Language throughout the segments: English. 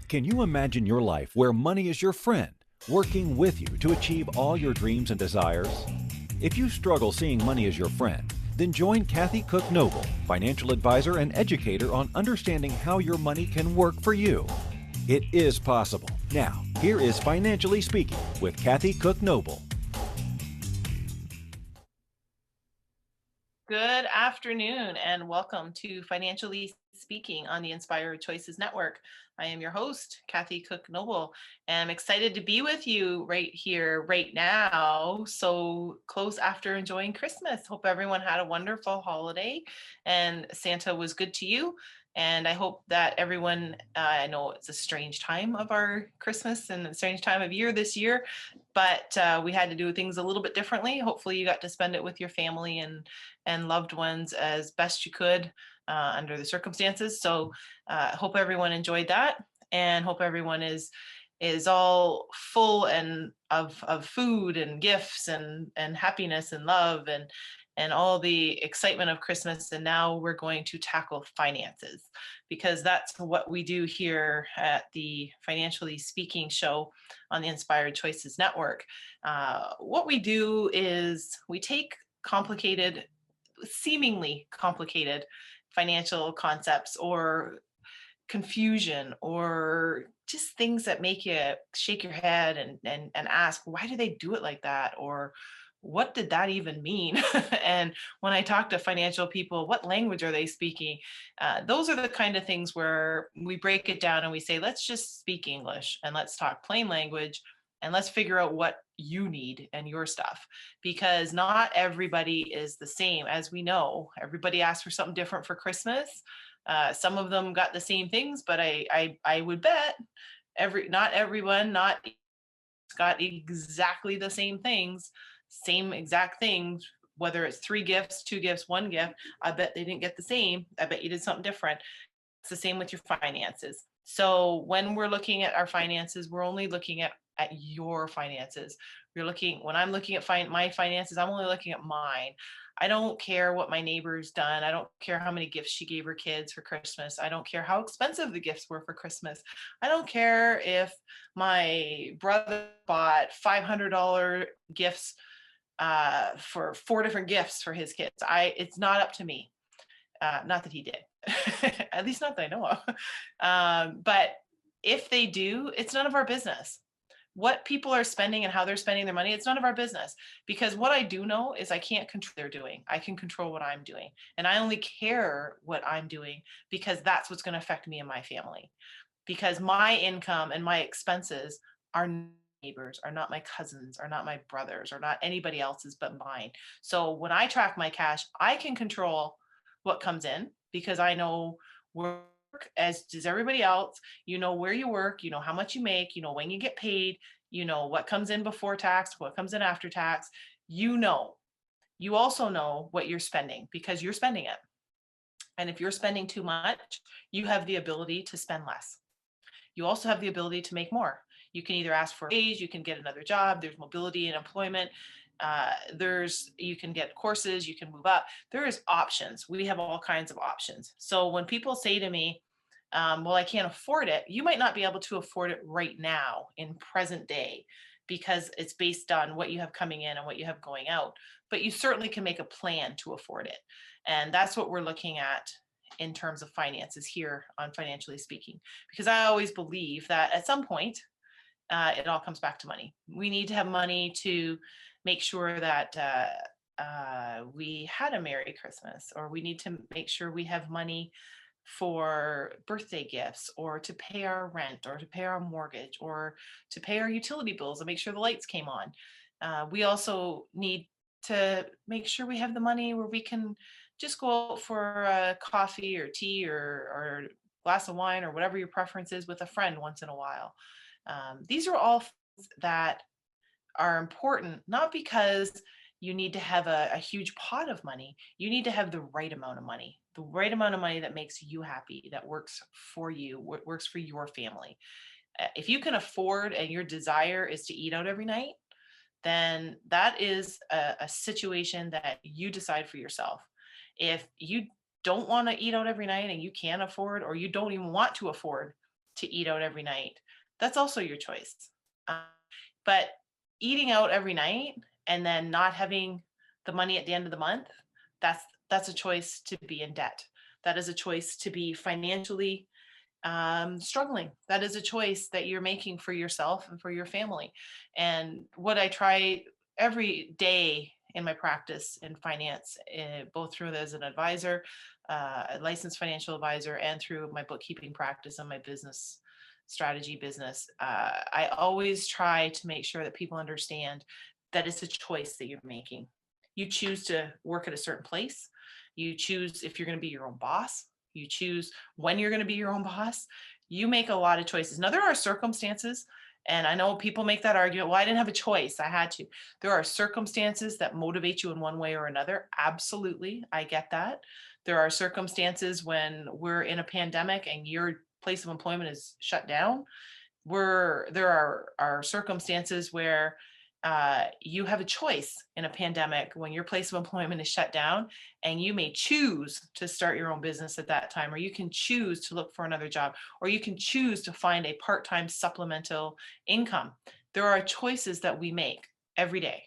Can you imagine your life where money is your friend, working with you to achieve all your dreams and desires? If you struggle seeing money as your friend, then join Kathy Cook Noble, financial advisor and educator on understanding how your money can work for you. It is possible. Now, here is Financially Speaking with Kathy Cook Noble. Good afternoon and welcome to Financially Speaking on the Inspired Choices Network. I am your host, Kathy Cook Noble, and I'm excited to be with you right here, right now. So close after enjoying Christmas. Hope everyone had a wonderful holiday and Santa was good to you. And I hope that everyone, I know it's a strange time of our Christmas and a strange time of year this year, but we had to do things a little bit differently. Hopefully you got to spend it with your family and loved ones as best you could under the circumstances. So hope everyone enjoyed that and hope everyone is all full and of food and gifts and happiness and love and all the excitement of Christmas. And now we're going to tackle finances because that's what we do here at the Financially Speaking show on the Inspired Choices Network. What we do is we take seemingly complicated financial concepts or confusion or just things that make you shake your head and ask, why do they do it like that? Or what did that even mean? And when I talk to financial people, what language are they speaking? Those are the kind of things where we break it down and we say, let's just speak English and let's talk plain language and let's figure out what you need and your stuff, because not everybody is the same. As we know, everybody asks for something different for Christmas. Some of them got the same things, but I would bet not everyone got exactly the same things, same exact things, whether it's 3 gifts, 2 gifts, 1 gift. I bet they didn't get the same. I bet you did something different. It's the same with your finances. So when we're looking at our finances, we're only looking at your finances. When I'm looking at my finances, I'm only looking at mine. I don't care what my neighbor's done. I don't care how many gifts she gave her kids for Christmas. I don't care how expensive the gifts were for Christmas. I don't care if my brother bought $500 gifts for 4 different gifts for his kids. It's not up to me. Not that he did, at least not that I know of. But if they do, it's none of our business. What people are spending and how they're spending their money, it's none of our business. Because what I do know is I can't control what they're doing. I can control what I'm doing. And I only care what I'm doing because that's what's going to affect me and my family. Because my income and my expenses are neighbors, are not my cousins, are not my brothers, are not anybody else's but mine. So when I track my cash, I can control what comes in because I know work, as does everybody else. You know where you work, you know how much you make, you know when you get paid, you know what comes in before tax, what comes in after tax. You also know what you're spending because you're spending it. And if you're spending too much, you have the ability to spend less. You also have the ability to make more. You can either ask for a raise, you can get another job, there's mobility and employment, you can get courses, you can move up. There is options. We have all kinds of options. So when people say to me, well, I can't afford it, you might not be able to afford it right now in present day because it's based on what you have coming in and what you have going out. But you certainly can make a plan to afford it. And that's what we're looking at in terms of finances here on Financially Speaking, because I always believe that at some point, it all comes back to money. We need to have money to make sure that we had a Merry Christmas, or we need to make sure we have money for birthday gifts, or to pay our rent, or to pay our mortgage, or to pay our utility bills and make sure the lights came on. We also need to make sure we have the money where we can just go out for a coffee or tea or glass of wine or whatever your preference is with a friend once in a while. These are all things that are important, not because you need to have a huge pot of money. You need to have the right amount of money, that makes you happy, that works for you, works for your family. If you can afford and your desire is to eat out every night, then that is a situation that you decide for yourself. If you don't want to eat out every night and you can't afford, or you don't even want to afford to eat out every night. That's also your choice. Uh, but eating out every night and then not having the money at the end of the month, that's a choice to be in debt. That is a choice to be financially struggling. That is a choice that you're making for yourself and for your family. And what I try every day in my practice in finance, both through as an advisor, a licensed financial advisor, and through my bookkeeping practice and my business strategy business, I always try to make sure that people understand that it's a choice that you're making. You choose to work at a certain place. You choose if you're going to be your own boss. You choose when you're going to be your own boss. You make a lot of choices. Now, there are circumstances, and I know people make that argument, well, I didn't have a choice, I had to. There are circumstances that motivate you in one way or another. Absolutely, I get that. There are circumstances when we're in a pandemic and your place of employment is shut down. There are circumstances where you have a choice in a pandemic when your place of employment is shut down, and you may choose to start your own business at that time, or you can choose to look for another job, or you can choose to find a part-time supplemental income. There are choices that we make every day,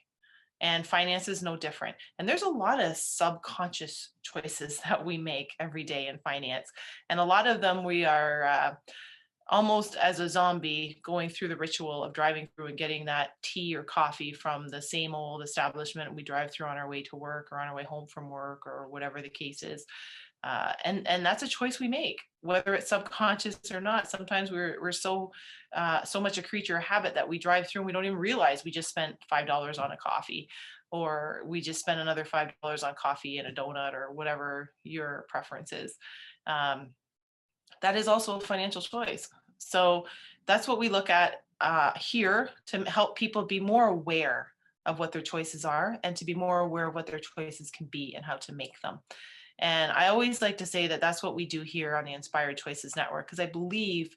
and finance is no different. And there's a lot of subconscious choices that we make every day in finance, and a lot of them we are almost as a zombie going through the ritual of driving through and getting that tea or coffee from the same old establishment we drive through on our way to work or on our way home from work or whatever the case is. And that's a choice we make, whether it's subconscious or not. Sometimes we're so much a creature of habit that we drive through and we don't even realize we just spent $5 on a coffee, or we just spent another $5 on coffee and a donut, or whatever your preference is. That is also a financial choice. So that's what we look at here to help people be more aware of what their choices are, and to be more aware of what their choices can be and how to make them. And I always like to say that that's what we do here on the Inspired Choices Network, because I believe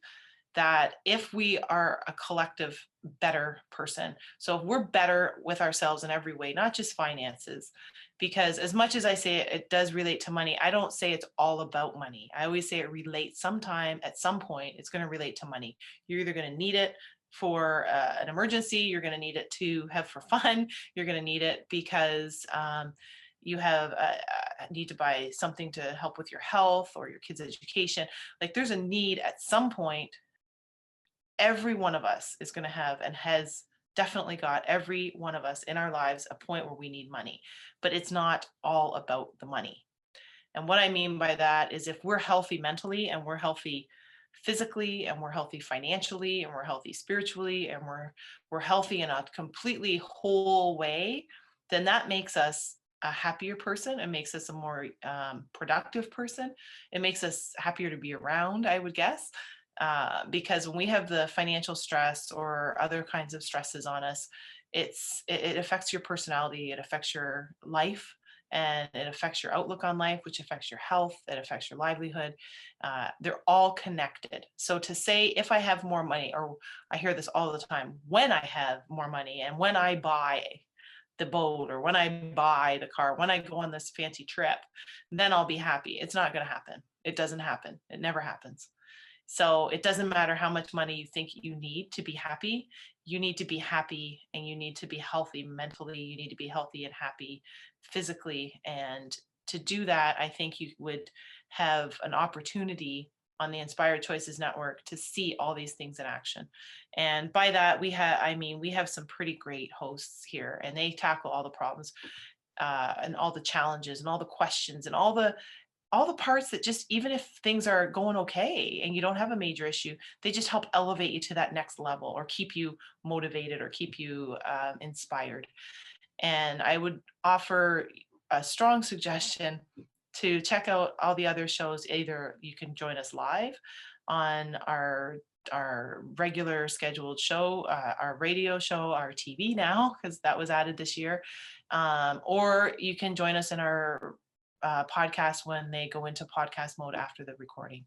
that if we are a collective better person, so if we're better with ourselves in every way, not just finances, because as much as I say it does relate to money, I don't say it's all about money. I always say it relates sometime, at some point, it's going to relate to money. You're either going to need it for an emergency, you're going to need it to have for fun, you're going to need it because you have need to buy something to help with your health or your kids' education. Like, there's a need at some point. Every one of us is going to have, and has definitely got, every one of us in our lives, a point where we need money, but it's not all about the money. And what I mean by that is, if we're healthy mentally, and we're healthy physically, and we're healthy financially, and we're healthy spiritually, and we're healthy in a completely whole way, then that makes us a happier person. It makes us a more productive person. It makes us happier to be around, I would guess. Because when we have the financial stress or other kinds of stresses on us, it affects your personality, it affects your life, and it affects your outlook on life, which affects your health, it affects your livelihood. They're all connected. So to say, if I have more money, or I hear this all the time, when I have more money, and when I buy the boat, or when I buy the car, when I go on this fancy trip, then I'll be happy. It's not going to happen. It doesn't happen. It never happens. So it doesn't matter how much money you think you need to be happy. You need to be happy, and you need to be healthy mentally. You need to be healthy and happy physically. And to do that, I think you would have an opportunity on the Inspired Choices Network to see all these things in action. And by that, we have some pretty great hosts here, and they tackle all the problems and all the challenges and all the questions and all the parts that, just even if things are going okay and you don't have a major issue, they just help elevate you to that next level, or keep you motivated, or keep you inspired. And I would offer a strong suggestion to check out all the other shows. Either you can join us live on our regular scheduled show, our radio show, our TV now, because that was added this year, or you can join us in our podcast when they go into podcast mode after the recording.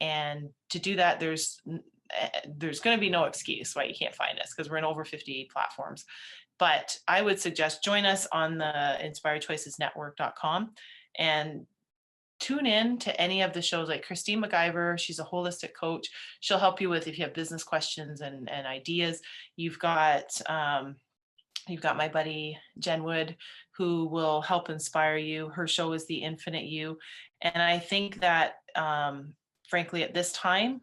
And to do that, there's going to be no excuse why you can't find us, because we're in over 50 platforms. But I would suggest join us on the inspiredchoicesnetwork.com and tune in to any of the shows like Christine McIver. She's a holistic coach. She'll help you with if you have business questions and ideas. You've got my buddy Jen Wood, who will help inspire you. Her show is The Infinite You. And I think that frankly, at this time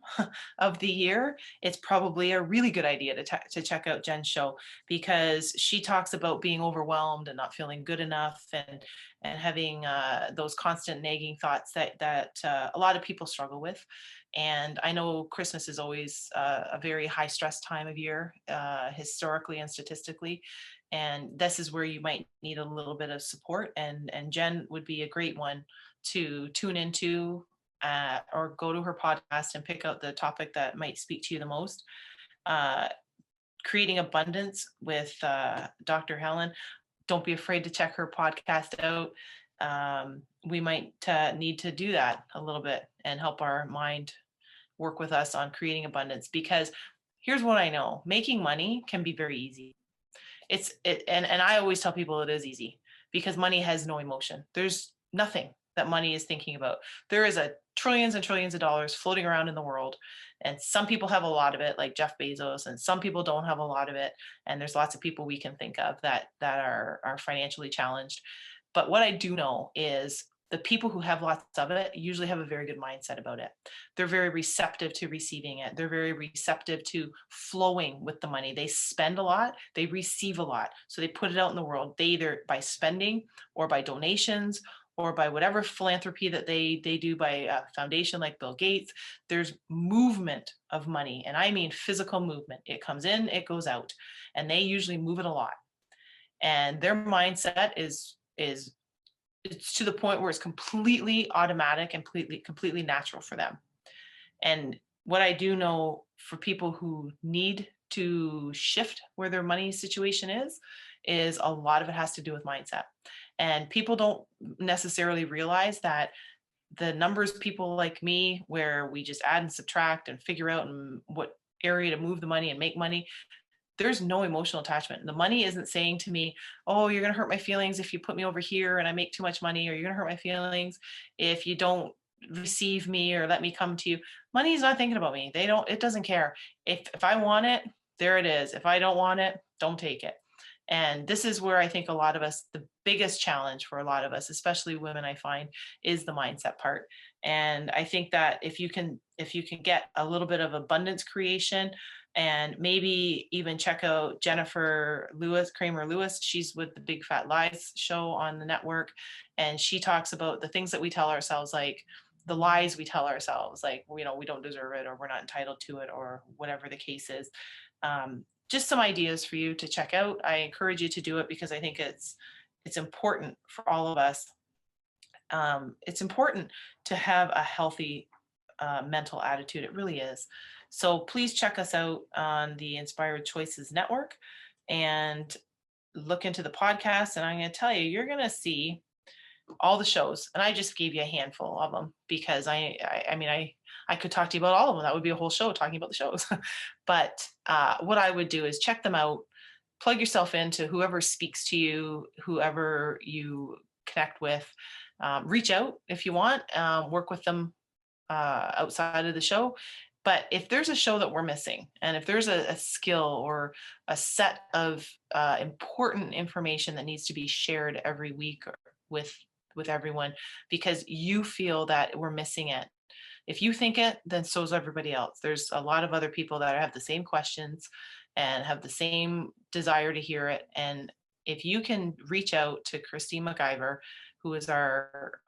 of the year, it's probably a really good idea to check out Jen's show, because she talks about being overwhelmed and not feeling good enough, and having those constant nagging thoughts that a lot of people struggle with. And I know Christmas is always a very high stress time of year, historically and statistically. And this is where you might need a little bit of support. And Jen would be a great one to tune into, or go to her podcast and pick out the topic that might speak to you the most. Creating Abundance with Dr. Helen. Don't be afraid to check her podcast out. We might need to do that a little bit and help our mind work with us on creating abundance, because here's what I know: making money can be very easy. And I always tell people it is easy, because money has no emotion. There's nothing that money is thinking about. There is a trillions and trillions of dollars floating around in the world, and some people have a lot of it, like Jeff Bezos, and some people don't have a lot of it. And there's lots of people we can think of that are financially challenged. But what I do know is the people who have lots of it usually have a very good mindset about it. They're very receptive to receiving it. They're very receptive to flowing with the money. They spend a lot, they receive a lot. So they put it out in the world. They either by spending or by donations or by whatever philanthropy that they do, by a foundation like Bill Gates. There's movement of money. And I mean physical movement. It comes in, it goes out. And they usually move it a lot. And their mindset is it's to the point where it's completely automatic and completely natural for them. And what I do know for people who need to shift where their money situation is a lot of it has to do with mindset. And people don't necessarily realize that the numbers people like me, where we just add and subtract and figure out in what area to move the money and make money, there's no emotional attachment. The money isn't saying to me, oh, you're going to hurt my feelings if you put me over here and I make too much money, or you're going to hurt my feelings if you don't receive me or let me come to you. Money is not thinking about me. It doesn't care. If I want it, there it is. If I don't want it, don't take it. And this is where I think a lot of us, the biggest challenge for a lot of us, especially women, I find, is the mindset part. And I think that if you can get a little bit of abundance creation, and maybe even check out Jennifer Kramer Lewis. She's with the Big Fat Lies show on the network. And she talks about the things that we tell ourselves, like the lies we tell ourselves, like, we don't deserve it, or we're not entitled to it, or whatever the case is. Just some ideas for you to check out. I encourage you to do it, because I think it's important for all of us. It's important to have a healthy mental attitude. It really is. So please check us out on the Inspired Choices Network and look into the podcast. And I'm going to tell you, you're going to see all the shows. And I just gave you a handful of them, because I could talk to you about all of them. That would be a whole show talking about the shows. But what I would do is check them out, plug yourself into whoever speaks to you, whoever you connect with. Reach out if you want, work with them outside of the show. But if there's a show that we're missing, and if there's a skill or a set of important information that needs to be shared every week with everyone, because you feel that we're missing it, if you think it, then so is everybody else. There's a lot of other people that have the same questions and have the same desire to hear it. And if you can reach out to Christine McIver, who is our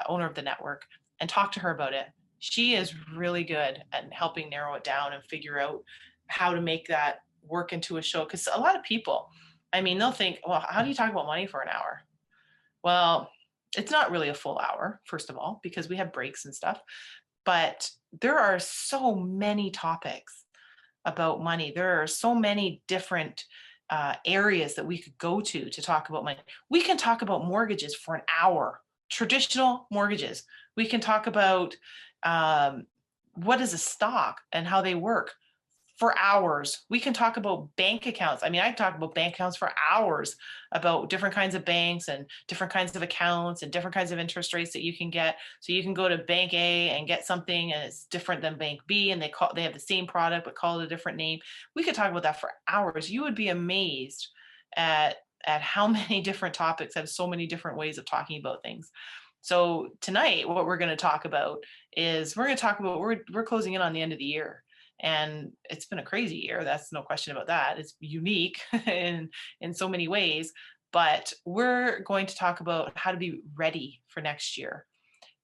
owner of the network, and talk to her about it. She is really good at helping narrow it down and figure out how to make that work into a show. Because a lot of people, they'll think, well, how do you talk about money for an hour? Well, it's not really a full hour, first of all, because we have breaks and stuff. But there are so many topics about money. There are so many different areas that we could go to talk about money. We can talk about mortgages for an hour, traditional mortgages. We can talk about what is a stock and how they work for hours. We can talk about bank accounts. I mean, I talk about bank accounts for hours, about different kinds of banks and different kinds of accounts and different kinds of interest rates that you can get. So you can go to bank A and get something and it's different than bank B, and they have the same product but call it a different name. We could talk about that for hours. You would be amazed at how many different topics have so many different ways of talking about things. So tonight, what we're going to talk about is we're closing in on the end of the year. And it's been a crazy year. That's no question about that. It's unique in so many ways, but we're going to talk about how to be ready for next year.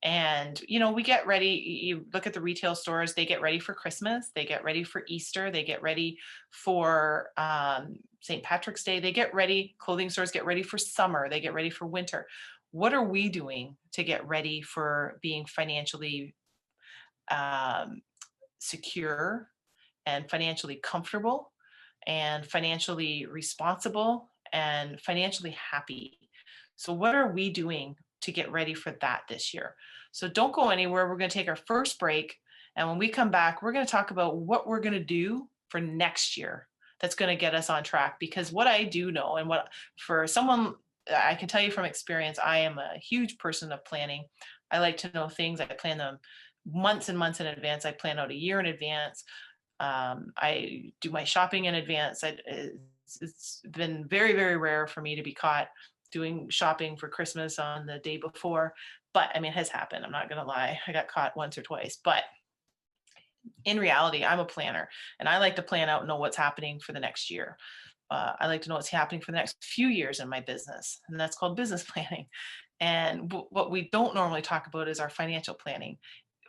And, we get ready. You look at the retail stores, they get ready for Christmas, they get ready for Easter, they get ready for St. Patrick's Day, they get ready, clothing stores get ready for summer, they get ready for winter. What are we doing to get ready for being financially secure and financially comfortable and financially responsible and financially happy? So what are we doing to get ready for that this year? So don't go anywhere. We're going to take our first break. And when we come back, we're going to talk about what we're going to do for next year that's going to get us on track. Because what I do know, and what for someone, I can tell you from experience, I am a huge person of planning. I like to know things. I plan them months and months in advance. I plan out a year in advance. I do my shopping in advance. It's been very, very rare for me to be caught doing shopping for Christmas on the day before. But I mean, it has happened. I'm not going to lie. I got caught once or twice. But in reality, I'm a planner and I like to plan out and know what's happening for the next year. I like to know what's happening for the next few years in my business. And that's called business planning. And what we don't normally talk about is our financial planning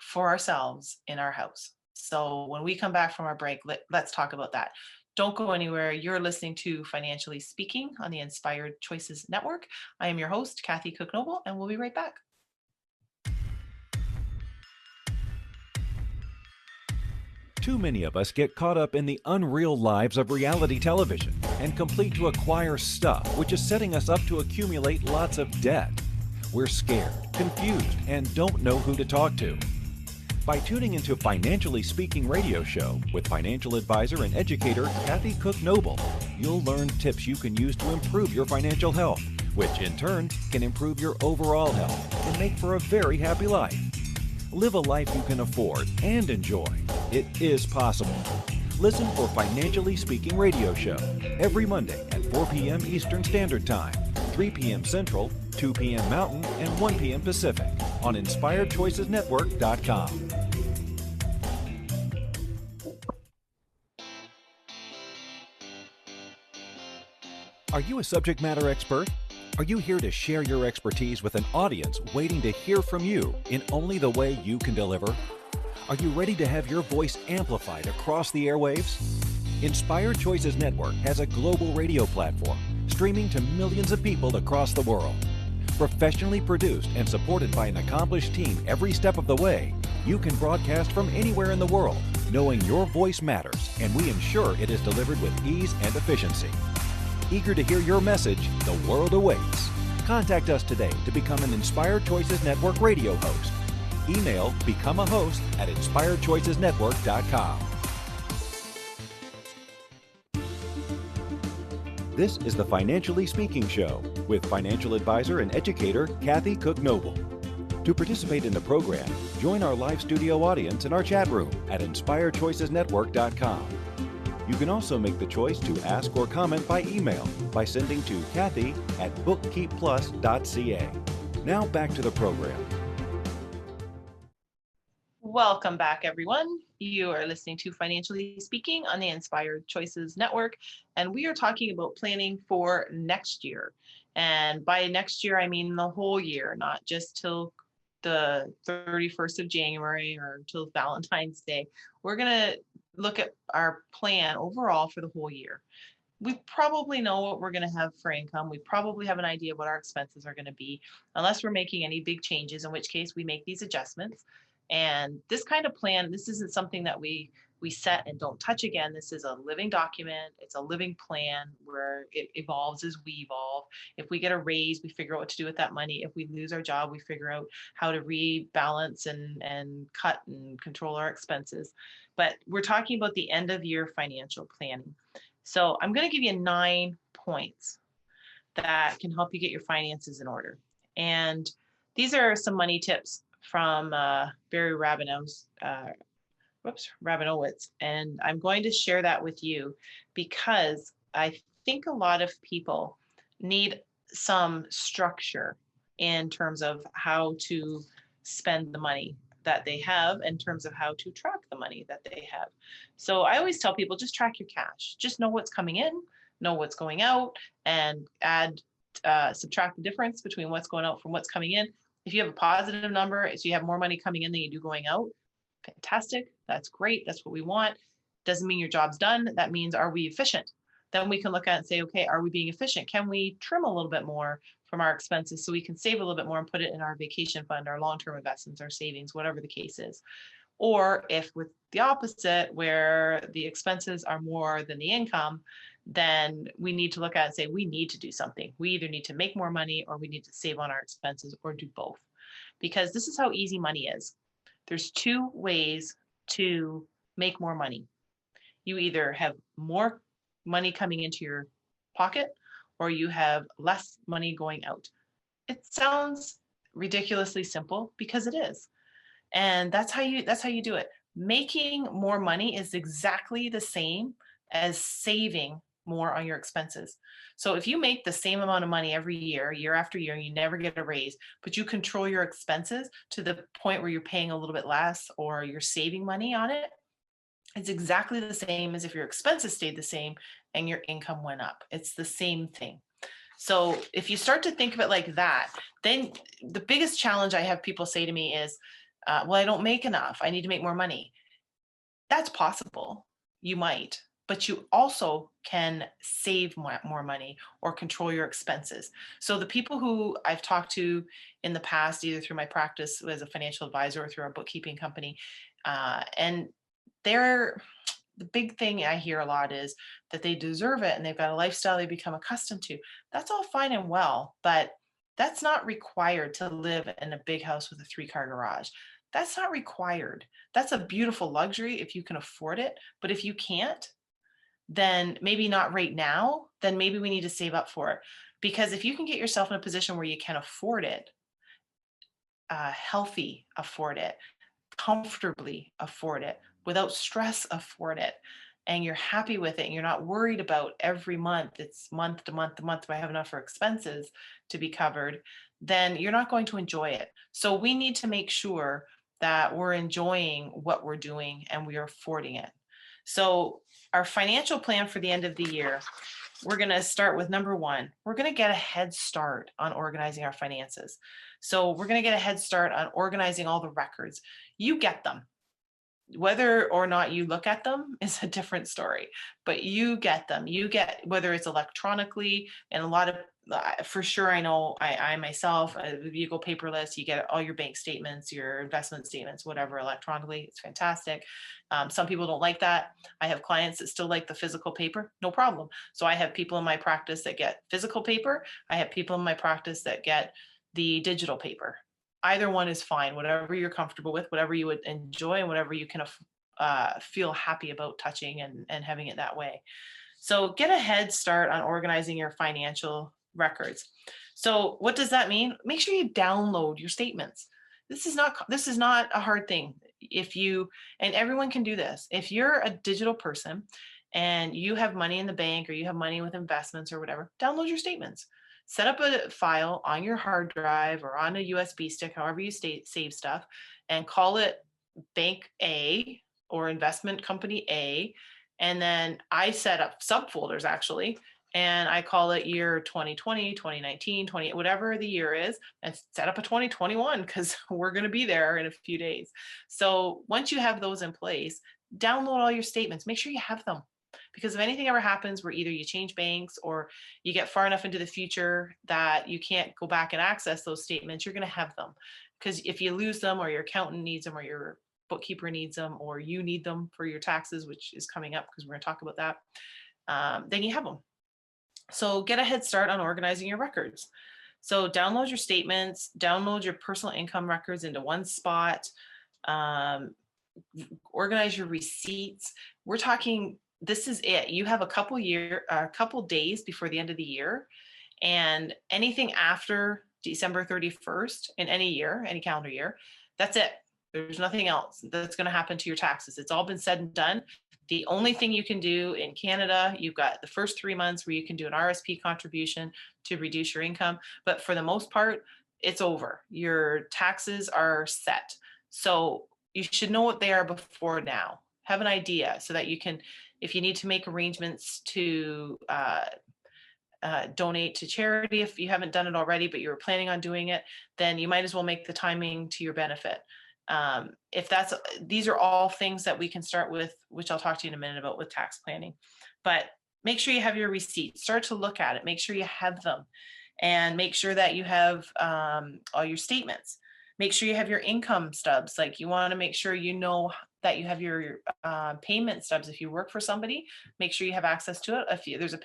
for ourselves in our house. So when we come back from our break, let's talk about that. Don't go anywhere. You're listening to Financially Speaking on the Inspired Choices Network. I am your host, Kathy Cook Noble, and we'll be right back. Too many of us get caught up in the unreal lives of reality television and complete to acquire stuff, which is setting us up to accumulate lots of debt. We're scared, confused, and don't know who to talk to. By tuning into Financially Speaking radio show with financial advisor and educator Kathy Cook Noble, you'll learn tips you can use to improve your financial health, which in turn can improve your overall health and make for a very happy life. Live a life you can afford and enjoy. It is possible. Listen for Financially Speaking radio show every Monday at 4 p.m. Eastern Standard Time, 3 p.m. Central, 2 p.m. Mountain, and 1 p.m. Pacific on InspiredChoicesNetwork.com. Are you a subject matter expert? Are you here to share your expertise with an audience waiting to hear from you in only the way you can deliver? Are you ready to have your voice amplified across the airwaves? Inspired Choices Network has a global radio platform streaming to millions of people across the world. Professionally produced and supported by an accomplished team every step of the way, you can broadcast from anywhere in the world, knowing your voice matters, and we ensure it is delivered with ease and efficiency. Eager to hear your message, the world awaits. Contact us today to become an Inspired Choices Network radio host. Email become a host at inspiredchoicesnetwork.com. This is the Financially Speaking Show with financial advisor and educator Kathy Cook Noble. To participate in the program, join our live studio audience in our chat room at inspiredchoicesnetwork.com. You can also make the choice to ask or comment by email by sending to Kathy@bookkeepplus.ca. Now back to the program. Welcome back, everyone. You are listening to Financially Speaking on the Inspired Choices Network, and we are talking about planning for next year. And by next year, I mean the whole year, not just till the 31st of January or till Valentine's Day. We're going to look at our plan overall for the whole year. We probably know what we're going to have for income. We probably have an idea what our expenses are going to be, unless we're making any big changes, in which case we make these adjustments. And this kind of plan, this isn't something that we we set and don't touch again. This is a living document. It's a living plan where it evolves as we evolve. If we get a raise, we figure out what to do with that money. If we lose our job, we figure out how to rebalance and cut and control our expenses. But we're talking about the end of year financial planning. So I'm going to give you 9 points that can help you get your finances in order. And these are some money tips from Barry Rabinowitz. And I'm going to share that with you because I think a lot of people need some structure in terms of how to spend the money that they have, in terms of how to track the money that they have. So I always tell people, just track your cash. Just know what's coming in, know what's going out, and subtract the difference between what's going out from what's coming in. If you have a positive number, so you have more money coming in than you do going out, fantastic. That's great. That's what we want. Doesn't mean your job's done. That means, are we efficient? Then we can look at and say, okay, are we being efficient? Can we trim a little bit more from our expenses so we can save a little bit more and put it in our vacation fund, our long-term investments, our savings, whatever the case is. Or if with the opposite, where the expenses are more than the income, then we need to look at and say, we need to do something. We either need to make more money or we need to save on our expenses, or do both. Because this is how easy money is. There's 2 ways to make more money. You either have more money coming into your pocket or you have less money going out. It sounds ridiculously simple because it is. And that's how you do it. Making more money is exactly the same as saving more on your expenses. So if you make the same amount of money every year, year after year, and you never get a raise, but you control your expenses to the point where you're paying a little bit less or you're saving money on it, it's exactly the same as if your expenses stayed the same and your income went up. It's the same thing. So if you start to think of it like that, then the biggest challenge I have people say to me is, well, I don't make enough. I need to make more money. That's possible. You might, but you also can save more money or control your expenses. So the people who I've talked to in the past, either through my practice as a financial advisor or through our bookkeeping company, and they're the big thing I hear a lot is that they deserve it and they've got a lifestyle they become accustomed to. That's all fine and well, but that's not required to live in a big house with a 3-car garage. That's not required. That's a beautiful luxury if you can afford it. But if you can't, then maybe not right now, then maybe we need to save up for it. Because if you can get yourself in a position where you can afford it, healthy afford it, comfortably afford it, without stress afford it, and you're happy with it and you're not worried about every month, it's month to month to month, do I have enough for expenses to be covered, then you're not going to enjoy it. So we need to make sure that we're enjoying what we're doing and we are affording it. So our financial plan for the end of the year, we're going to start with number 1. We're going to get a head start on organizing our finances. So we're going to get a head start on organizing all the records. You get them. Whether or not you look at them is a different story, but you get them. You get, whether it's electronically, and a lot of, for sure, I know I myself, you go paperless, you get all your bank statements, your investment statements, whatever, electronically. It's fantastic. Some people don't like that. I have clients that still like the physical paper, no problem. So I have people in my practice that get physical paper. I have people in my practice that get the digital paper. Either one is fine, whatever you're comfortable with, whatever you would enjoy, and whatever you can feel happy about touching and having it that way. So get a head start on organizing your financial records. So what does that mean? Make sure you download your statements. This is not a hard thing. If you, and everyone can do this. If you're a digital person and you have money in the bank or you have money with investments or whatever, download your statements. Set up a file on your hard drive or on a USB stick, however you save stuff, and call it Bank A or Investment Company A. And then I set up subfolders actually, and I call it year 2020, 2019, 20, whatever the year is, and set up a 2021 because we're going to be there in a few days. So once you have those in place, download all your statements. Make sure you have them. Because if anything ever happens where either you change banks or you get far enough into the future that you can't go back and access those statements, you're going to have them. Because if you lose them or your accountant needs them or your bookkeeper needs them or you need them for your taxes, which is coming up because we're going to talk about that, then you have them. So get a head start on organizing your records. So download your statements, download your personal income records into one spot, um, organize your receipts. We're talking, this is it. You have a couple days before the end of the year, and anything after December 31st in any year, any calendar year, that's it. There's nothing else that's going to happen to your taxes. It's all been said and done. The only thing you can do in Canada, you've got the first 3 months where you can do an RSP contribution to reduce your income. But for the most part, it's over. Your taxes are set. So you should know what they are before now. Have an idea so that you can, if you need to make arrangements to donate to charity, if you haven't done it already, but you were planning on doing it, then you might as well make the timing to your benefit. These are all things that we can start with, which I'll talk to you in a minute about with tax planning. But make sure you have your receipts. Start to look at it. Make sure you have them, and make sure that you have all your statements. Make sure you have your income stubs. Like, you want to make sure you know that you have your payment stubs. If you work for somebody, make sure you have access to it. If there's a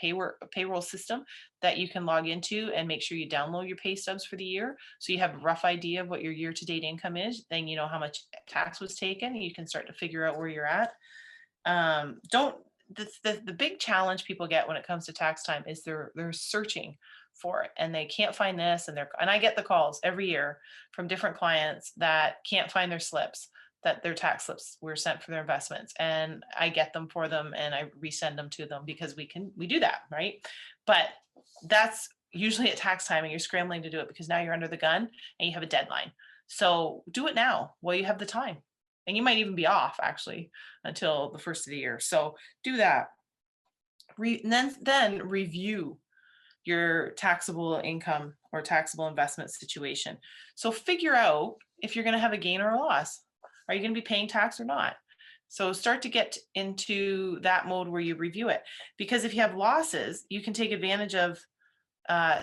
payroll system that you can log into, and make sure you download your pay stubs for the year, so you have a rough idea of what your year-to-date income is. Then you know how much tax was taken, and you can start to figure out where you're at. The big challenge people get when it comes to tax time is they're searching for it, and they can't find this, and I get the calls every year from different clients that can't find their slips, that their tax slips were sent for their investments, and I get them for them and I resend them to them because we do that, right? But that's usually at tax time, and you're scrambling to do it because now you're under the gun and you have a deadline. So do it now while you have the time. And you might even be off actually until the first of the year. So do that. Then review your taxable income or taxable investment situation. So figure out if you're going to have a gain or a loss. Are you going to be paying tax or not? So start to get into that mode where you review it. Because if you have losses, you can take advantage of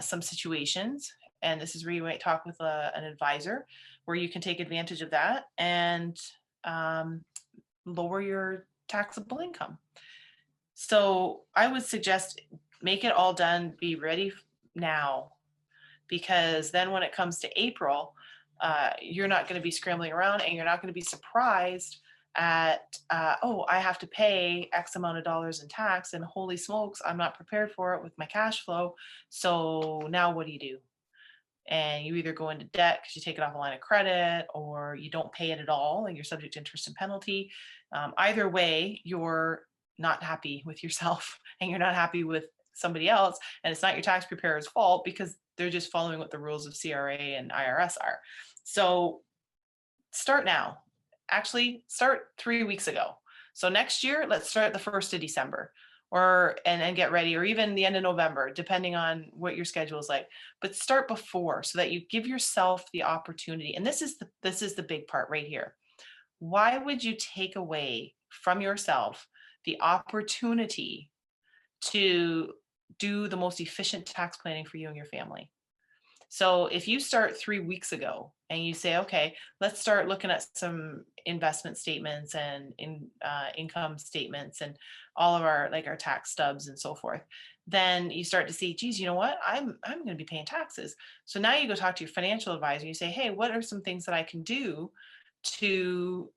some situations. And this is where you might talk with an advisor, where you can take advantage of that and lower your taxable income. So I would suggest make it all done, be ready now, because then when it comes to April, you're not going to be scrambling around, and you're not going to be surprised at, oh, I have to pay X amount of dollars in tax, and holy smokes, I'm not prepared for it with my cash flow. So now what do? And you either go into debt because you take it off a line of credit, or you don't pay it at all and you're subject to interest and penalty. Either way, you're not happy with yourself and you're not happy with somebody else. And it's not your tax preparer's fault, because they're just following what the rules of CRA and IRS are. So start now. Actually, start 3 weeks ago. So next year, let's start the 1st of December, and get ready, or even the end of November, depending on what your schedule is like. But start before, so that you give yourself the opportunity. And this is the big part right here. Why would you take away from yourself the opportunity to do the most efficient tax planning for you and your family? So if you start 3 weeks ago and you say, okay, let's start looking at some investment statements and income statements and all of our tax stubs and so forth, then you start to see, geez, you know what? I'm going to be paying taxes. So now you go talk to your financial advisor. You say, hey, what are some things that I can do to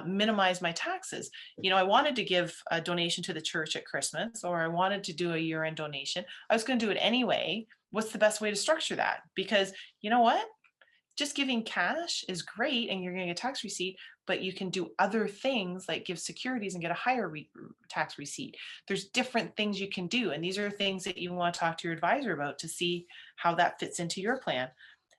minimize my taxes? I wanted to give a donation to the church at Christmas, or I wanted to do a year-end donation. I was going to do it anyway. What's the best way to structure that? Because you know what? Just giving cash is great and you're going to get a tax receipt, but you can do other things like give securities and get a higher tax receipt. There's different things you can do. And these are things that you want to talk to your advisor about to see how that fits into your plan.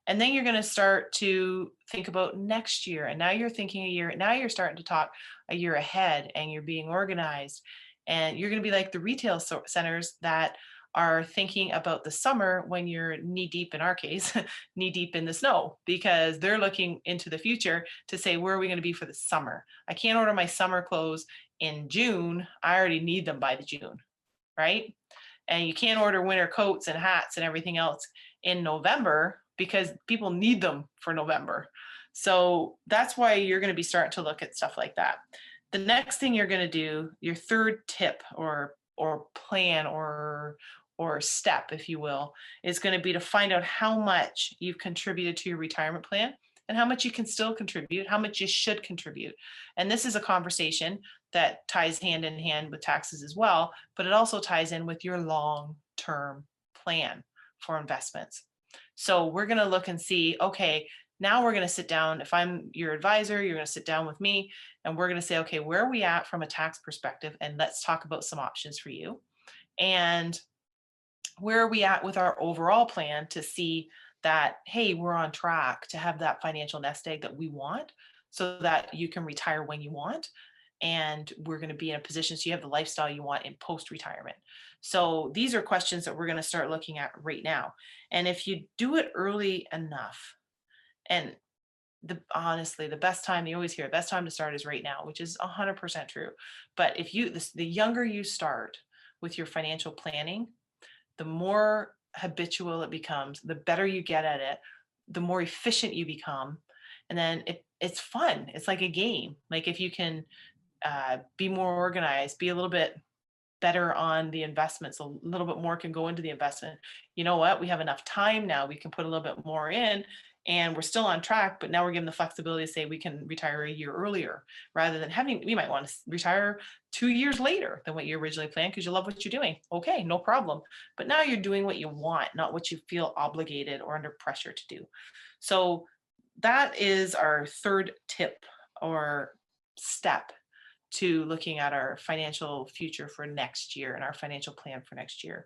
And then you're going to start to think about next year. And now you're thinking a year. Now you're starting to talk a year ahead, and you're being organized. And you're going to be like the retail centers that are thinking about the summer when you're knee deep, in our case, knee deep in the snow, because they're looking into the future to say, where are we going to be for the summer? I can't order my summer clothes in June. I already need them by the June, right? And you can't order winter coats and hats and everything else in November, because people need them for November. So that's why you're going to be starting to look at stuff like that. The next thing you're going to do, your third tip or plan or step, if you will, is going to be to find out how much you've contributed to your retirement plan and how much you can still contribute, how much you should contribute. And this is a conversation that ties hand in hand with taxes as well, but it also ties in with your long-term plan for investments. So we're going to look and see, okay, now we're going to sit down. If I'm your advisor, you're going to sit down with me and we're going to say, okay, where are we at from a tax perspective? And let's talk about some options for you. And where are we at with our overall plan to see that, hey, we're on track to have that financial nest egg that we want so that you can retire when you want. And we're going to be in a position so you have the lifestyle you want in post-retirement. So these are questions that we're going to start looking at right now. And if you do it early enough, and honestly, the best time, you always hear, the best time to start is right now, which is 100% true. But if the younger you start with your financial planning, the more habitual it becomes, the better you get at it, the more efficient you become. And then it's fun. It's like a game. Like if you can be more organized, be a little bit better on the investments, a little bit more can go into the investment. You know what? We have enough time now. We can put a little bit more in and we're still on track, but now we're given the flexibility to say we can retire a year earlier rather than we might want to retire 2 years later than what you originally planned because you love what you're doing. Okay, no problem. But now you're doing what you want, not what you feel obligated or under pressure to do. So that is our third tip or step to looking at our financial future for next year and our financial plan for next year.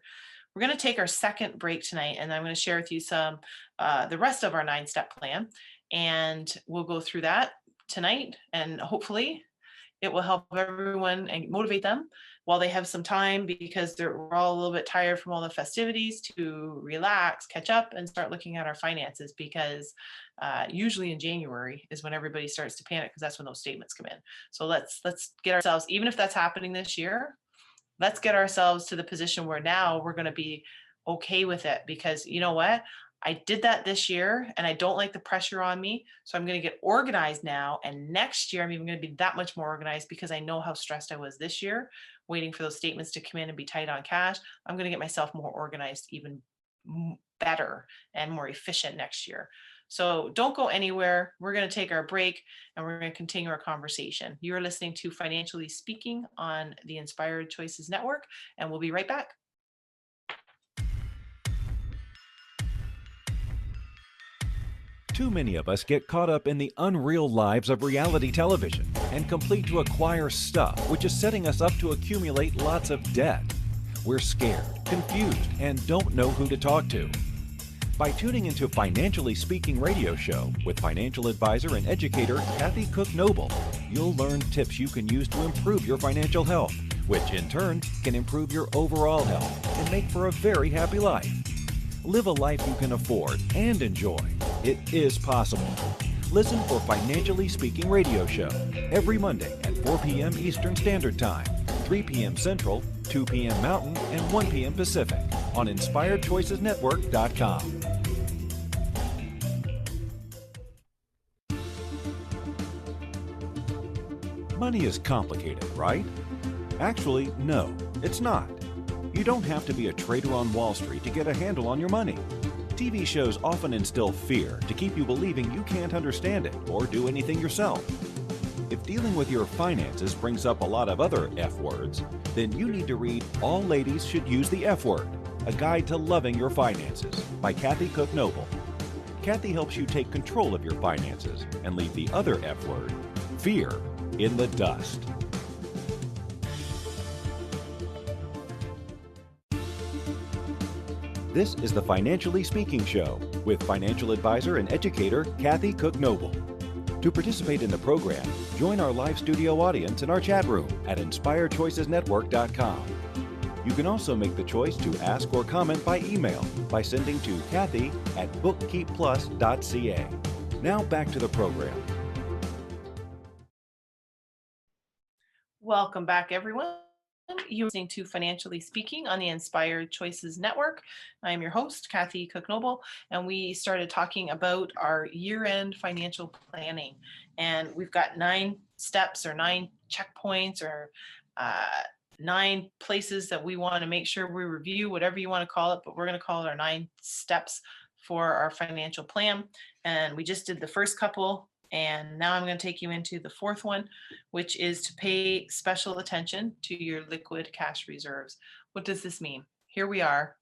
We're going to take our second break tonight, and I'm going to share with you some the rest of our 9-step plan, and we'll go through that tonight, and hopefully it will help everyone and motivate them while they have some time because we're all a little bit tired from all the festivities to relax, catch up, and start looking at our finances because usually in January is when everybody starts to panic because that's when those statements come in. So let's get ourselves, even if that's happening this year, let's get ourselves to the position where now we're going to be okay with it because you know what? I did that this year and I don't like the pressure on me. So I'm going to get organized now. And next year, I'm even going to be that much more organized because I know how stressed I was this year, waiting for those statements to come in and be tight on cash. I'm going to get myself more organized, even better and more efficient next year. So don't go anywhere. We're going to take our break and we're going to continue our conversation. You're listening to Financially Speaking on the Inspired Choices Network, and we'll be right back. Too many of us get caught up in the unreal lives of reality television and complete to acquire stuff, which is setting us up to accumulate lots of debt. We're scared, confused, and don't know who to talk to. By tuning into Financially Speaking radio show with financial advisor and educator Kathy Cook Noble, you'll learn tips you can use to improve your financial health, which in turn can improve your overall health and make for a very happy life. Live a life you can afford and enjoy. It is possible. Listen for Financially Speaking radio show every Monday at 4 p.m. Eastern Standard Time, 3 p.m. Central, 2 p.m. Mountain, and 1 p.m. Pacific on InspiredChoicesNetwork.com. Money is complicated, right? Actually, no, it's not. You don't have to be a trader on Wall Street to get a handle on your money. TV shows often instill fear to keep you believing you can't understand it or do anything yourself. If dealing with your finances brings up a lot of other F words, then you need to read All Ladies Should Use the F Word, A Guide to Loving Your Finances by Kathy Cook Noble. Kathy helps you take control of your finances and leave the other F word, fear, in the dust. This is the Financially Speaking Show with financial advisor and educator Kathy Cook Noble. To participate in the program, join our live studio audience in our chat room at InspiredChoicesNetwork.com. You can also make the choice to ask or comment by email by sending to Kathy@bookkeepplus.ca. Now back to the program. Welcome back, everyone. You're listening to Financially Speaking on the Inspired Choices Network. I'm your host, Kathy Cook Noble, and we started talking about our year-end financial planning. And we've got 9 steps or 9 checkpoints or uh, 9 places that we want to make sure we review, whatever you want to call it, but we're going to call it our 9 steps for our financial plan. And we just did the first couple, and now I'm going to take you into the fourth one, which is to pay special attention to your liquid cash reserves. What does this mean? Here we are,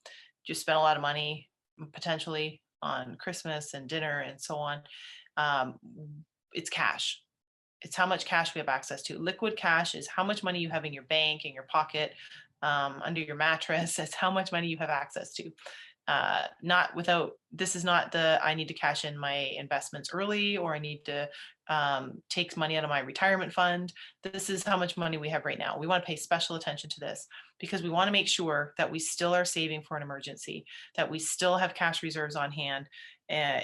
just spent a lot of money potentially on Christmas and dinner and so on. Um, it's cash. It's how much cash we have access to. Liquid cash is how much money you have in your bank, in your pocket, under your mattress. It's how much money you have access to. Not without, this is not the, I need to cash in my investments early, or I need to take money out of my retirement fund. This is how much money we have right now. We want to pay special attention to this because we want to make sure that we still are saving for an emergency, that we still have cash reserves on hand,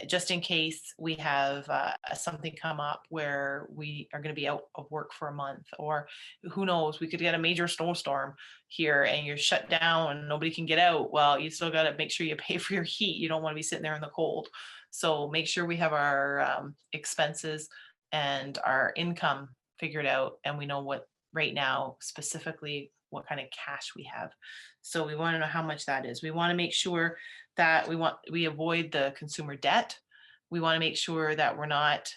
just in case we have something come up where we are going to be out of work for a month, or who knows, we could get a major snowstorm here and you're shut down and nobody can get out. Well, you still got to make sure you pay for your heat. You don't want to be sitting there in the cold. So make sure we have our expenses and our income figured out, and we know what right now specifically what kind of cash we have. So we want to know how much that is. We want to make sure that we avoid the consumer debt. We want to make sure that we're not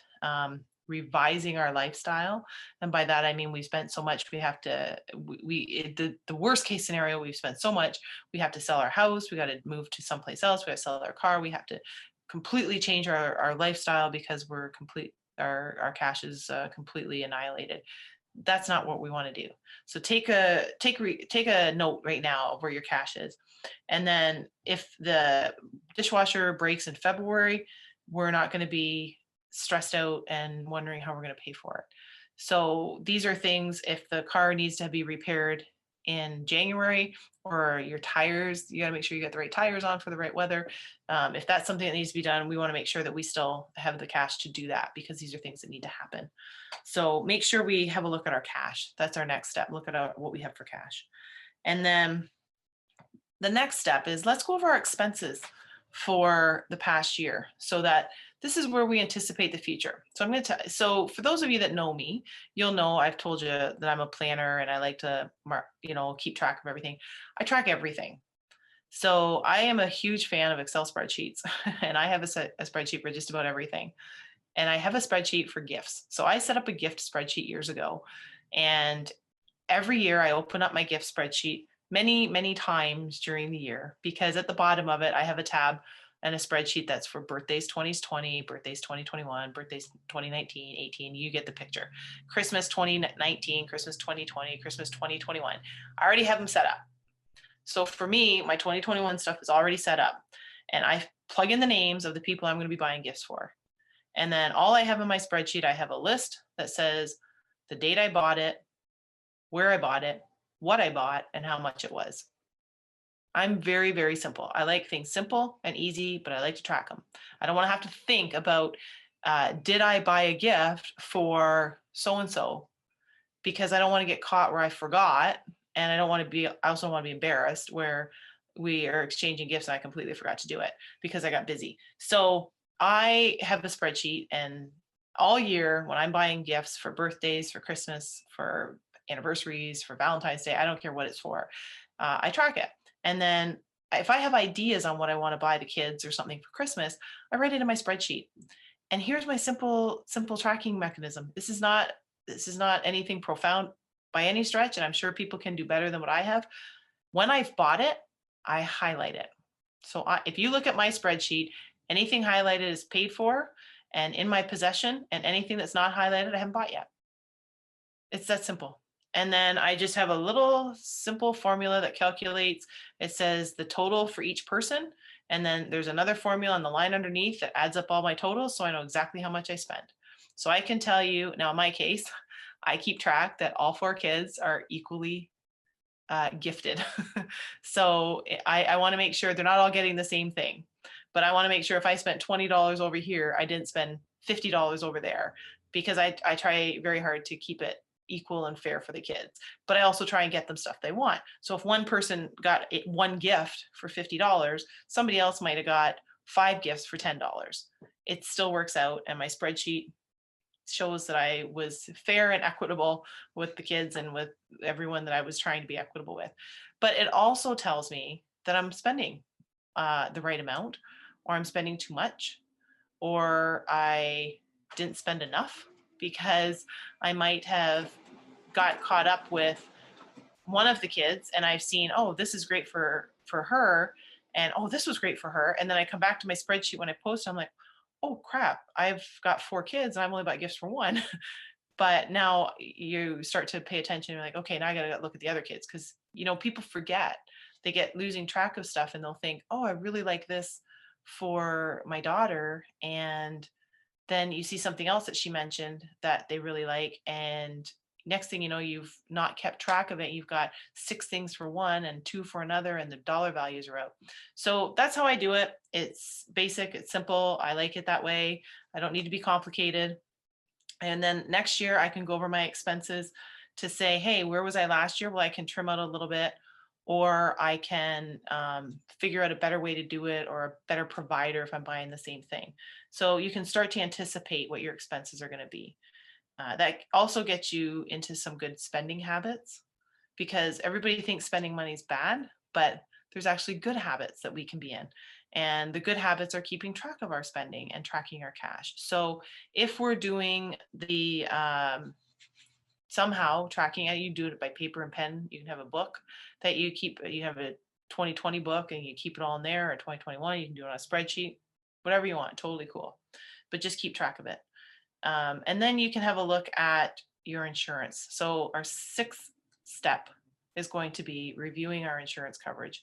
revising our lifestyle, and by that I mean we've spent so much we have to the worst case scenario, we've spent so much we have to sell our house, we got to move to someplace else, we have to sell our car, we have to completely change our lifestyle because our cash is completely annihilated. That's not what we want to do. So take a note right now of where your cash is. And then if the dishwasher breaks in February, we're not going to be stressed out and wondering how we're going to pay for it. So these are things, if the car needs to be repaired in January, or your tires, you got to make sure you get the right tires on for the right weather. If that's something that needs to be done, we want to make sure that we still have the cash to do that, because these are things that need to happen. So make sure we have a look at our cash. That's our next step. Look at what we have for cash. And then the next step is, let's go over our expenses for the past year, so that this is where we anticipate the future. So I'm going to so for those of you that know me, you'll know I've told you that I'm a planner and I like to keep track of everything. I track everything. So I am a huge fan of Excel spreadsheets and I have a spreadsheet for just about everything. And I have a spreadsheet for gifts. So I set up a gift spreadsheet years ago, and every year I open up my gift spreadsheet many times during the year, because at the bottom of it, I have a tab and a spreadsheet that's for birthdays 2020, birthdays 2021, birthdays 2019, 18, you get the picture. Christmas 2019, Christmas 2020, Christmas 2021. I already have them set up. So for me, my 2021 stuff is already set up, and I plug in the names of the people I'm going to be buying gifts for. And then all I have in my spreadsheet, I have a list that says the date I bought it, where I bought it, what I bought, and how much it was. I'm very simple. I like things simple and easy, but I like to track them. I don't want to have to think about, did I buy a gift for so-and-so? Because I don't want to get caught where I forgot. And I also want to be embarrassed where we are exchanging gifts and I completely forgot to do it because I got busy. So I have a spreadsheet, and all year when I'm buying gifts for birthdays, for Christmas, for anniversaries, for Valentine's Day, I don't care what it's for, I track it. And then if I have ideas on what I want to buy the kids or something for Christmas, I write it in my spreadsheet. And here's my simple tracking mechanism. This is not anything profound by any stretch, and I'm sure people can do better than what I have. When I've bought it, I highlight it. So if you look at my spreadsheet, anything highlighted is paid for and in my possession, and anything that's not highlighted, I haven't bought yet. It's that simple. And then I just have a little simple formula that calculates, it says the total for each person. And then there's another formula on the line underneath that adds up all my totals, so I know exactly how much I spent. So I can tell you, now in my case, I keep track that all 4 kids are equally gifted. So I want to make sure they're not all getting the same thing. But I want to make sure if I spent $20 over here, I didn't spend $50 over there, because I try very hard to keep it equal and fair for the kids. But I also try and get them stuff they want. So if one person got one gift for $50, somebody else might have got 5 gifts for $10. It still works out. And my spreadsheet shows that I was fair and equitable with the kids and with everyone that I was trying to be equitable with. But it also tells me that I'm spending the right amount, or I'm spending too much, or I didn't spend enough because I might have got caught up with one of the kids and I've seen, oh, this is great for her, and oh, this was great for her, and then I come back to my spreadsheet when I post, I'm like, oh crap, I've got 4 kids and I've only bought gifts for one. But now you start to pay attention. You're like, okay, now I gotta look at the other kids, because people forget. They get losing track of stuff and they'll think, oh, I really like this for my daughter, and then you see something else that she mentioned that they really like, and next thing you know, you've not kept track of it. You've got 6 things for one and 2 for another, and the dollar values are out. So that's how I do it. It's basic, it's simple. I like it that way. I don't need to be complicated. And then next year I can go over my expenses to say, hey, where was I last year? Well, I can trim out a little bit, or I can figure out a better way to do it, or a better provider if I'm buying the same thing. So you can start to anticipate what your expenses are going to be. That also gets you into some good spending habits, because everybody thinks spending money is bad, but there's actually good habits that we can be in. And the good habits are keeping track of our spending and tracking our cash. So if we're doing the somehow tracking it, you do it by paper and pen. You can have a book that you keep, you have a 2020 book and you keep it all in there, or 2021, you can do it on a spreadsheet, whatever you want, totally cool. But just keep track of it. And then you can have a look at your insurance. So our 6th step is going to be reviewing our insurance coverage.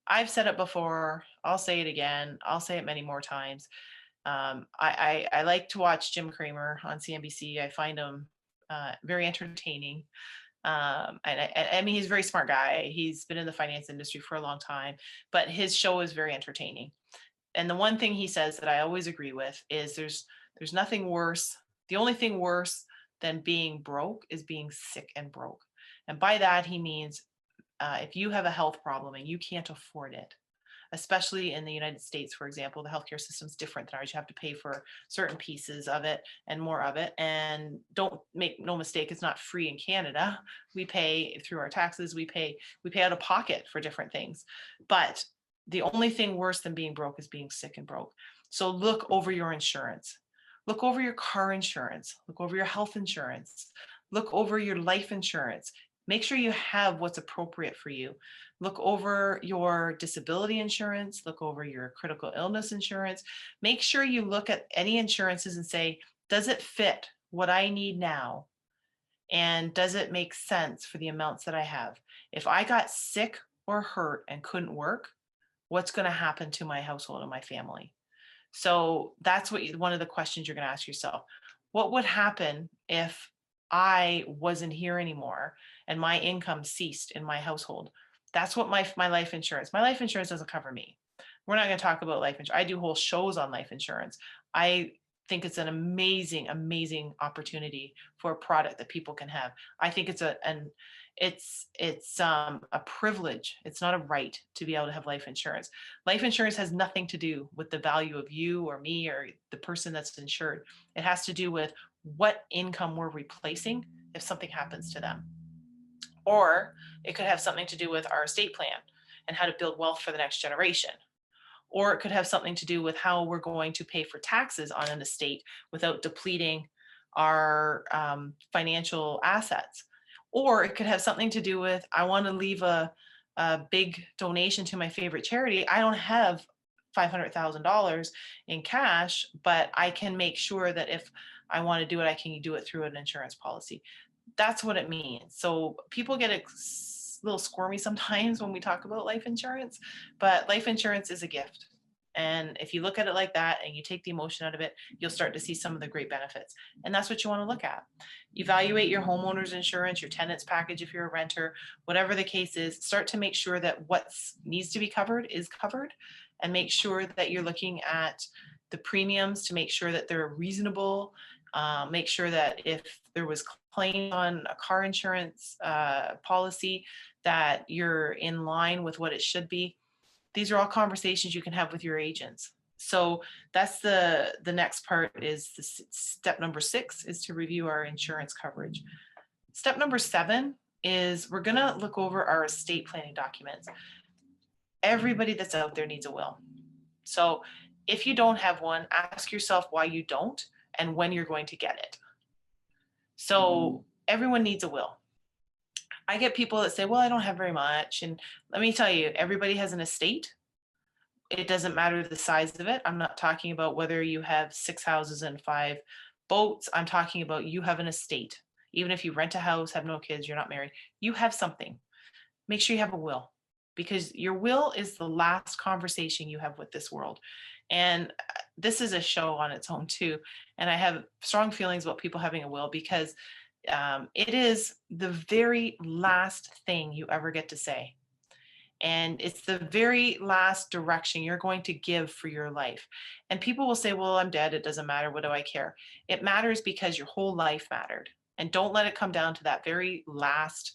I've said it before, I'll say it again, I'll say it many more times. I like to watch Jim Cramer on CNBC. I find him very entertaining. I mean, he's a very smart guy. He's been in the finance industry for a long time, but his show is very entertaining. And the one thing he says that I always agree with is there's nothing worse. The only thing worse than being broke is being sick and broke. And by that, he means if you have a health problem and you can't afford it, especially in the United States, for example, the healthcare system is different than ours. You have to pay for certain pieces of it and more of it. And don't make no mistake, it's not free in Canada. We pay through our taxes. We pay out of pocket for different things. But the only thing worse than being broke is being sick and broke. So look over your insurance. Look over your car insurance. Look over your health insurance. Look over your life insurance. Make sure you have what's appropriate for you. Look over your disability insurance. Look over your critical illness insurance. Make sure you look at any insurances and say, does it fit what I need now? And does it make sense for the amounts that I have? If I got sick or hurt and couldn't work, what's going to happen to my household and my family? So that's one of the questions you're going to ask yourself. What would happen if I wasn't here anymore and my income ceased in my household? That's what my life insurance doesn't cover me. We're not going to talk about life insurance. I do whole shows on life insurance. I think it's an amazing, amazing opportunity for a product that people can have. I think it's a privilege. It's not a right to be able to have life insurance. Life insurance has nothing to do with the value of you or me or the person that's insured. It has to do with what income we're replacing if something happens to them. Or it could have something to do with our estate plan and how to build wealth for the next generation. Or it could have something to do with how we're going to pay for taxes on an estate without depleting our financial assets. Or it could have something to do with, I want to leave a big donation to my favorite charity. I don't have $500,000 in cash, but I can make sure that if I want to do it, I can do it through an insurance policy. That's what it means. So people get a little squirmy sometimes when we talk about life insurance, but life insurance is a gift. And if you look at it like that and you take the emotion out of it, you'll start to see some of the great benefits. And that's what you want to look at. Evaluate your homeowner's insurance, your tenant's package if you're a renter, whatever the case is. Start to make sure that what needs to be covered is covered, and make sure that you're looking at the premiums to make sure that they're reasonable. Make sure that if there was claim on a car insurance policy, that you're in line with what it should be. These are all conversations you can have with your agents. So that's the next part is step number 6 is to review our insurance coverage. Step number 7 is we're going to look over our estate planning documents. Everybody that's out there needs a will. So if you don't have one, ask yourself why you don't and when you're going to get it. So everyone needs a will. I get people that say, well, I don't have very much. And let me tell you, everybody has an estate. It doesn't matter the size of it. I'm not talking about whether you have 6 houses and 5 boats. I'm talking about you have an estate. Even if you rent a house, have no kids, you're not married, you have something. Make sure you have a will, because your will is the last conversation you have with this world. And this is a show on its own too. And I have strong feelings about people having a will, because it is the very last thing you ever get to say. And it's the very last direction you're going to give for your life. And people will say, well, I'm dead, it doesn't matter, what do I care? It matters because your whole life mattered. And don't let it come down to that very last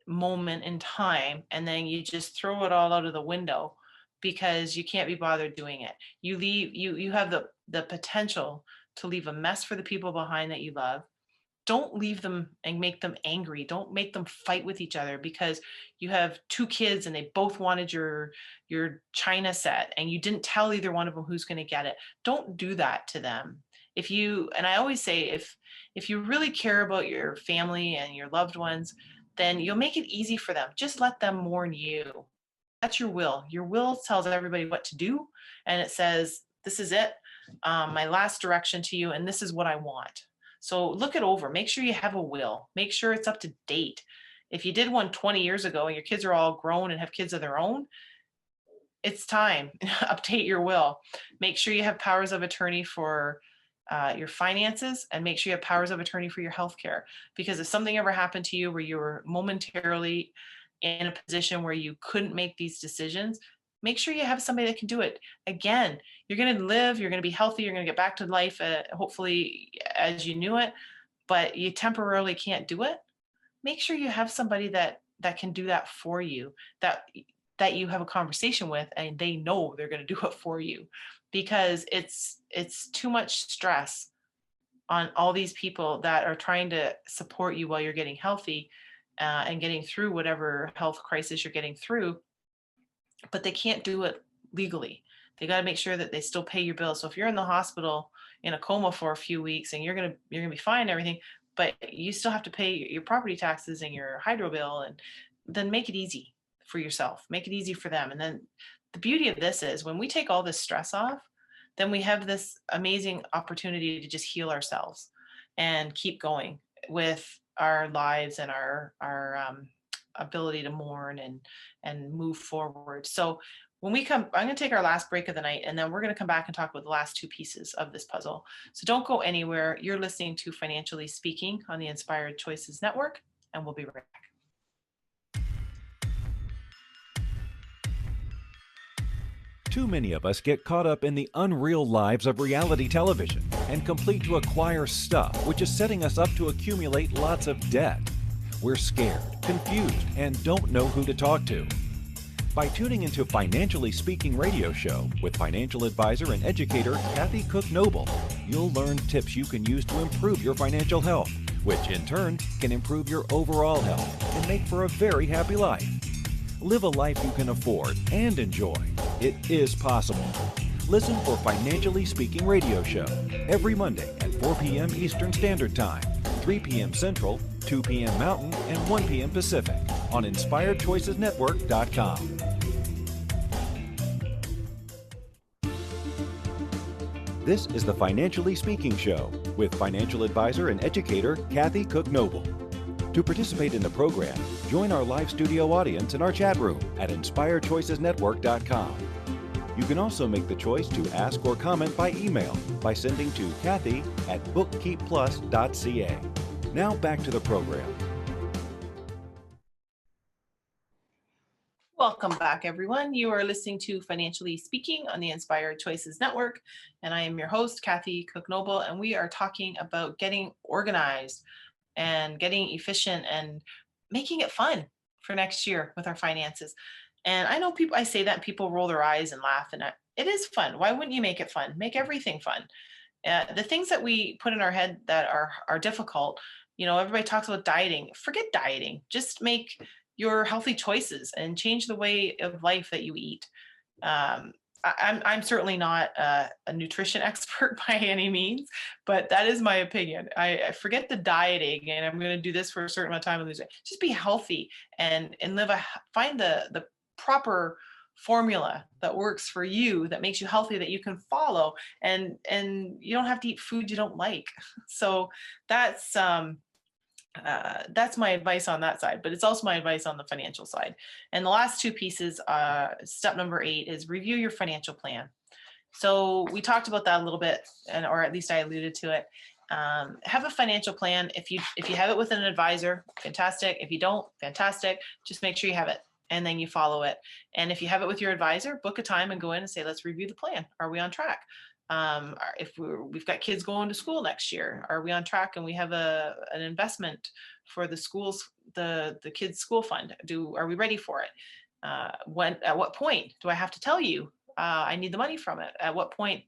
moment in time, and then you just throw it all out of the window because you can't be bothered doing it. You have the potential to leave a mess for the people behind that you love. Don't leave them and make them angry. Don't make them fight with each other because you have 2 kids and they both wanted your china set and you didn't tell either one of them who's going to get it. Don't do that to them. And I always say, if you really care about your family and your loved ones, then you'll make it easy for them. Just let them mourn you. That's your will. Your will tells everybody what to do. And it says, this is it, my last direction to you, and this is what I want. So look it over. Make sure you have a will. Make sure it's up to date. If you did one 20 years ago and your kids are all grown and have kids of their own, it's time. Update your will. Make sure you have powers of attorney for your finances, and make sure you have powers of attorney for your healthcare. Because if something ever happened to you where you were momentarily in a position where you couldn't make these decisions, make sure you have somebody that can do it. Again, you're going to live, you're going to be healthy, you're going to get back to life, hopefully as you knew it, but you temporarily can't do it. Make sure you have somebody that can do that for you, that you have a conversation with and they know they're going to do it for you, because it's too much stress on all these people that are trying to support you while you're getting healthy and getting through whatever health crisis you're getting through, but they can't do it legally. They got to make sure that they still pay your bills. So if you're in the hospital in a coma for a few weeks and you're gonna be fine and everything, but you still have to pay your property taxes and your hydro bill, and then make it easy for yourself. Make it easy for them. And then the beauty of this is when we take all this stress off, then we have this amazing opportunity to just heal ourselves and keep going with our lives and our ability to mourn and move forward. So when we come, I'm going to take our last break of the night, and then we're going to come back and talk about the last 2 pieces of this puzzle. So don't go anywhere. You're listening to Financially Speaking on the Inspired Choices Network, and we'll be right back. Too many of us get caught up in the unreal lives of reality television and complete to acquire stuff, which is setting us up to accumulate lots of debt. We're scared, confused, and don't know who to talk to. By tuning into Financially Speaking radio show with financial advisor and educator Kathy Cook Noble, you'll learn tips you can use to improve your financial health, which in turn can improve your overall health and make for a very happy life. Live a life you can afford and enjoy. It is possible. Listen for Financially Speaking radio show every Monday at 4 p.m. Eastern Standard Time, 3 p.m. Central, 2 p.m. Mountain, and 1 p.m. Pacific on InspiredChoicesNetwork.com. This is the Financially Speaking Show with financial advisor and educator Kathy Cook Noble. To participate in the program, join our live studio audience in our chat room at InspiredChoicesNetwork.com. You can also make the choice to ask or comment by email by sending to Kathy@bookkeepplus.ca. Now back to the program. Welcome back, everyone. You are listening to Financially Speaking on the Inspired Choices Network, and I am your host, Kathy Cook Noble, and we are talking about getting organized and getting efficient and making it fun for next year with our finances. And I know people, I say that and people roll their eyes and laugh, and it is fun. Why wouldn't you make it fun? Make everything fun. The things that we put in our head that are difficult, everybody talks about dieting. Forget dieting. Just make your healthy choices and change the way of life that you eat. Um, I'm certainly not a nutrition expert by any means, but that is my opinion. I forget the dieting and I'm going to do this for a certain amount of time and lose it. Just be healthy and find the proper formula that works for you, that makes you healthy, that you can follow, and you don't have to eat food you don't like. So that's that's my advice on that side, but it's also my advice on the financial side. And the last two pieces, step number 8 is review your financial plan. So we talked about that a little bit, or at least I alluded to it. Have a financial plan. If you have it with an advisor, fantastic. If you don't, fantastic. Just make sure you have it and then you follow it. And if you have it with your advisor, book a time and go in and say, let's review the plan. Are we on track? If we've got kids going to school next year, are we on track? And we have an investment for the schools, the kids' school fund. Are we ready for it? At what point do I have to tell you I need the money from it? At what point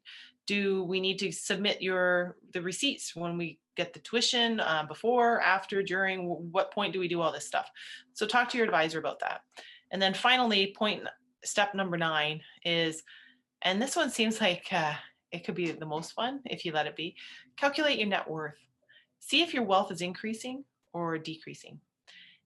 do we need to submit the receipts when we get the tuition, before, after, during? What point do we do all this stuff? So talk to your advisor about that. And then finally, step number 9 is, and this one seems like it could be the most fun if you let it be, calculate your net worth. See if your wealth is increasing or decreasing.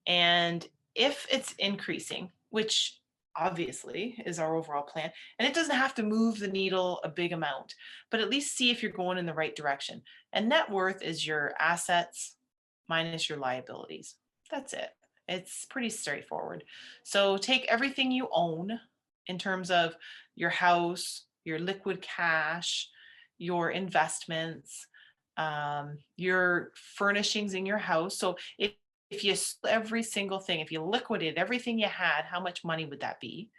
And if it's increasing, which obviously is our overall plan, and it doesn't have to move the needle a big amount, but at least see if you're going in the right direction. And net worth is your assets minus your liabilities. That's it. It's pretty straightforward. So take everything you own in terms of your house, your liquid cash, your investments, your furnishings in your house. So if you sold every single thing, if you liquidated everything you had, how much money would that be?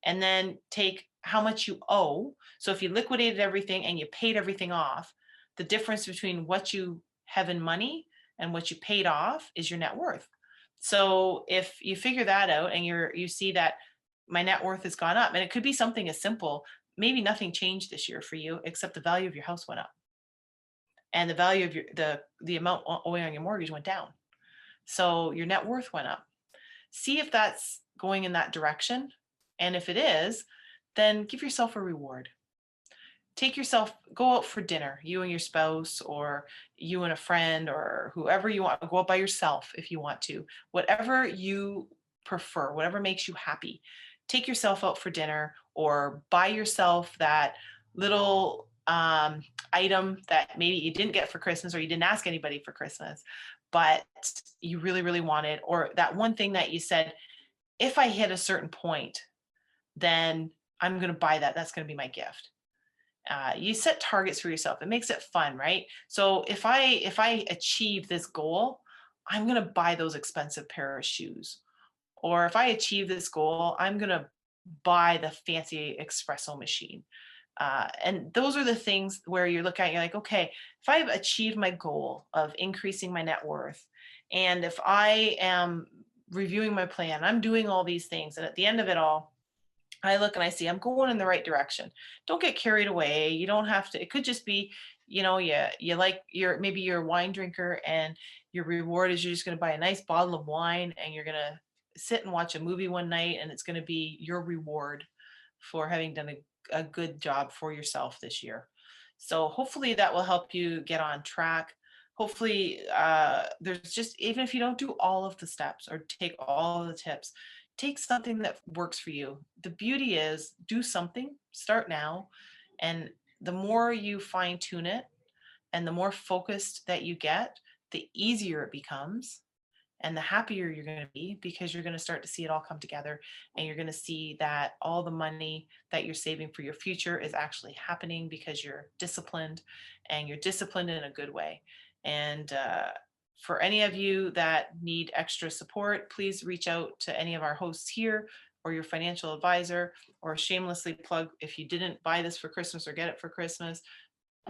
And then take how much you owe. So if you liquidated everything and you paid everything off, the difference between what you have in money and what you paid off is your net worth. So if you figure that out and you see that my net worth has gone up, and it could be something as simple, maybe nothing changed this year for you except the value of your house went up and the value of the amount owing on your mortgage went down. So your net worth went up. See if that's going in that direction. And if it is, then give yourself a reward. Go out for dinner, you and your spouse, or you and a friend, or whoever you want. Go out by yourself if you want to. Whatever you prefer, whatever makes you happy. Take yourself out for dinner, or buy yourself that little item that maybe you didn't get for Christmas, or you didn't ask anybody for Christmas, but you really, really wanted, or that one thing that you said, if I hit a certain point, then I'm going to buy that. That's going to be my gift. You set targets for yourself. It makes it fun, right? So if I achieve this goal, I'm going to buy those expensive pair of shoes. Or if I achieve this goal, I'm going to buy the fancy espresso machine. And those are the things where you're looking at, you're like, okay, if I've achieved my goal of increasing my net worth, and if I am reviewing my plan, I'm doing all these things, and at the end of it all, I look and I see I'm going in the right direction. Don't get carried away. You don't have to. It could just be, maybe you're a wine drinker, and your reward is you're just going to buy a nice bottle of wine, and you're going to sit and watch a movie one night, and it's going to be your reward for having done a good job for yourself this year. So hopefully that will help you get on track. Hopefully there's just, even if you don't do all of the steps or take all of the tips, take something that works for you. The beauty is, do something, start now. And the more you fine tune it and the more focused that you get, the easier it becomes and the happier you're going to be, because you're going to start to see it all come together, and you're going to see that all the money that you're saving for your future is actually happening because you're disciplined, and you're disciplined in a good way. And for any of you that need extra support, please reach out to any of our hosts here. or your financial advisor, or shamelessly plug, if you didn't buy this for Christmas or get it for Christmas,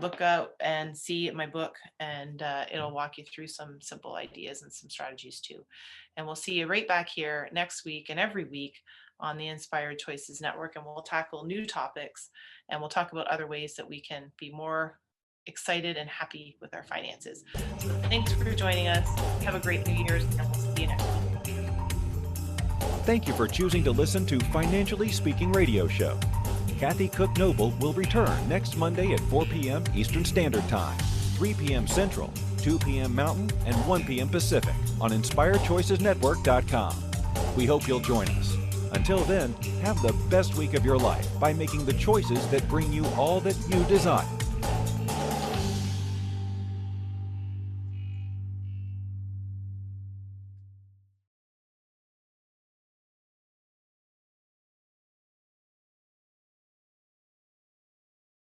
look out and see my book, and it'll walk you through some simple ideas and some strategies too. And we'll see you right back here next week and every week on the Inspired Choices Network, and we'll tackle new topics, and we'll talk about other ways that we can be more excited and happy with our finances. So thanks for joining us. Have a great New Year's, and we'll see you next week. Thank you for choosing to listen to Financially Speaking Radio Show. Kathy Cook Noble will return next Monday at 4 p.m. Eastern Standard Time, 3 p.m. Central, 2 p.m. Mountain, and 1 p.m. Pacific on InspiredChoicesNetwork.com. We hope you'll join us. Until then, have the best week of your life by making the choices that bring you all that you desire.